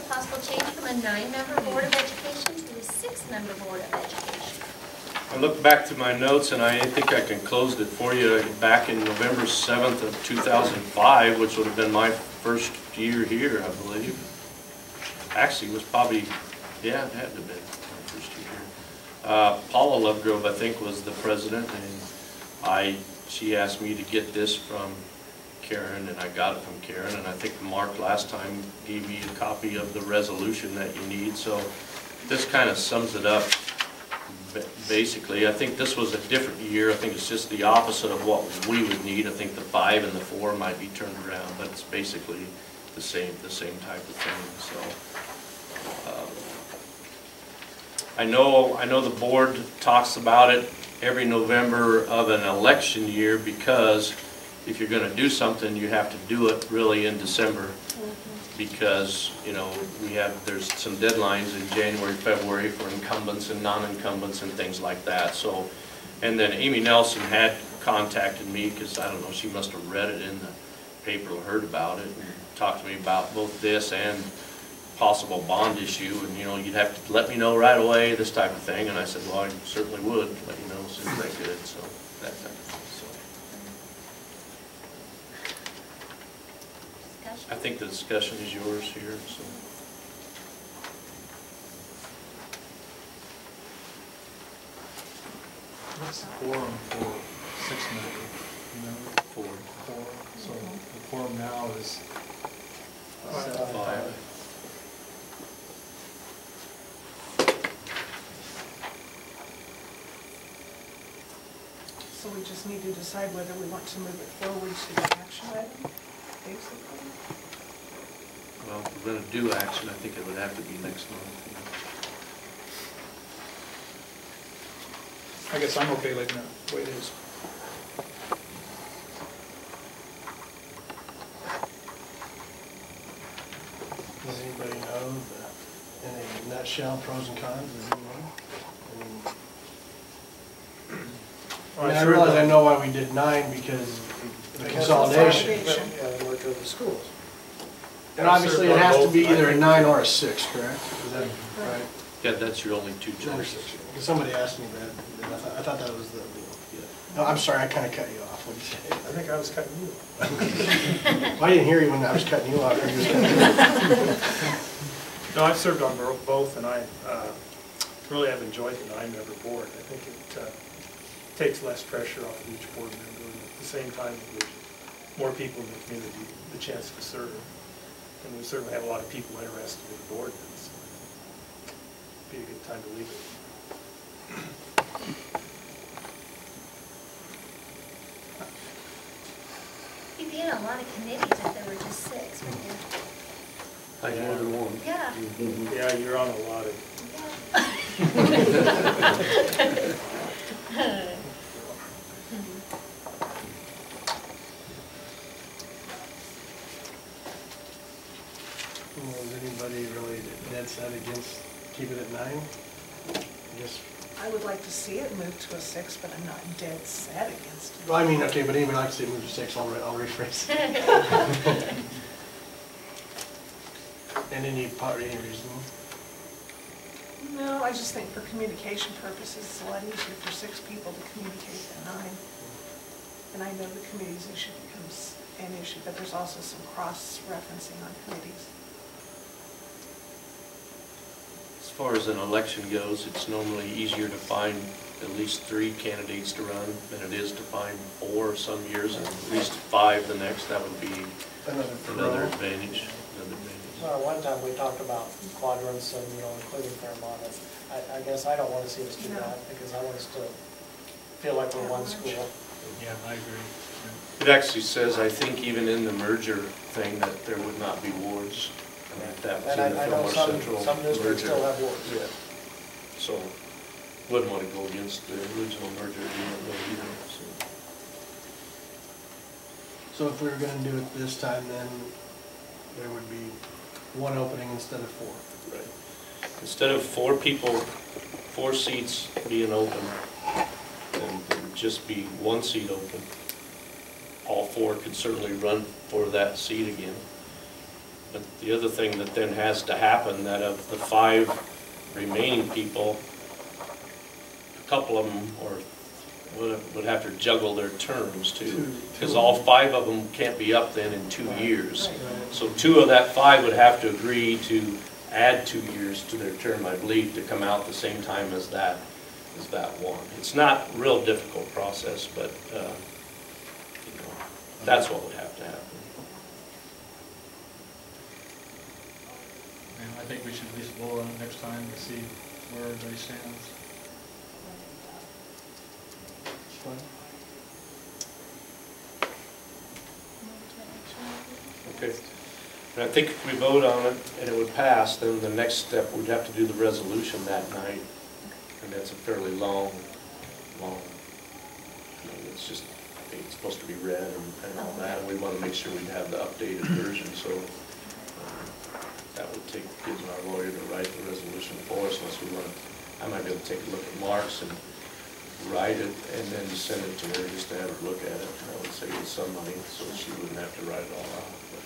possible change from a 9-member Board of Education to a 6-member Board of Education. I look back to my notes and I think I can close it for you back in November 7th of 2005, which would have been my first year here, I believe. Actually, it was probably, yeah, it had to have been my first year here. Paula Lovegrove, I think, was the president, and she asked me to get this from Karen, and I got it from Karen, and I think Mark last time gave me a copy of the resolution that you need, so this kind of sums it up. Basically, I think this was a different year. I think it's just the opposite of what we would need. I think the 5 and the 4 might be turned around, but it's basically the same type of thing. So I know the board talks about it every November of an election year, because if you're going to do something, you have to do it really in December. Because, you know, there's some deadlines in January, February for incumbents and non-incumbents and things like that. So, and then Amy Nelson had contacted me, because I don't know, she must have read it in the paper or heard about it, and talked to me about both this and possible bond issue, and you know, you'd have to let me know right away, this type of thing. And I said, well, I certainly would let you know as soon as I could. So that type of thing. I think the discussion is yours here. So. What's the quorum for 6-member? You know, 4. So the quorum now is 5. So we just need to decide whether we want to move it forward to the action item, basically. Well, if we're going to do action, I think it would have to be next month. I guess I'm okay like that, the way it is. Does anybody know, in a nutshell, pros and cons? Does anyone? I mean, I realize I know why we did 9, because of the consolidation. Yeah, they work with the schools. And obviously it has to be either a 9 or a 6, correct? Is that right? Yeah, that's your only 2 choices. Because somebody asked me that, and I thought that was the deal. Yeah. No, I'm sorry, I kind of cut you off. What did you say? I think I was cutting you off. Well, I didn't hear you when I was cutting you off. You was cutting me off. No, I've served on both, and I really have enjoyed the 9-member board. I think it takes less pressure off of each board member, and at the same time it gives more people in the community the chance to serve. And we certainly have a lot of people interested in the board, so it'd be a good time to leave it. You'd be in a lot of committees if there were just 6, wouldn't you? Like more than one. Yeah. Yeah, you're on a lot of. Was anybody really dead set against keeping it at 9? I guess. I would like to see it move to a 6, but I'm not dead set against it. Well, I mean, okay, but anybody likes to see it move to 6, I'll rephrase it. And any reason? No, I just think for communication purposes, it's a lot easier for 6 people to communicate than 9. And I know the committee's issue becomes an issue, but there's also some cross-referencing on committees. As far as an election goes, it's normally easier to find at least 3 candidates to run than it is to find 4 some years, and at least 5 the next. That would be another advantage. One time we talked about quadrants and, including Fairmont. I guess I don't want to see us do that, because I want us to feel like we're one school. Yeah, I agree. It actually says, I think, even in the merger thing, that there would not be wards. I mean, if that was in the I know Fillmore Central some districts merger. still have wards. Yeah. So, wouldn't want to go against the original merger agreement though either. So if we were going to do it this time, then there would be 1 opening instead of 4. Right. Instead of 4 people, 4 seats being open, and just be 1 seat open. All 4 could certainly run for that seat again. But the other thing that then has to happen, that of the 5 remaining people, a couple of them would have to juggle their terms too. Because all 5 of them can't be up then in 2 years. So 2 of that 5 would have to agree to add 2 years to their term, I believe, to come out the same time as that one. It's not a real difficult process, but that's what would have to happen. And I think we should at least vote on it next time to see where everybody stands. Okay. And I think if we vote on it and it would pass, then the next step, we'd have to do the resolution that night. And that's a fairly long, it's just, I think it's supposed to be read and all that. And we want to make sure we have the updated version, so that would take, gives our lawyer to write the resolution for us unless we want to, I might be able to take a look at Mark's and write it and then just send it to her just to have her look at it. I would save us some money so she wouldn't have to write it all out. But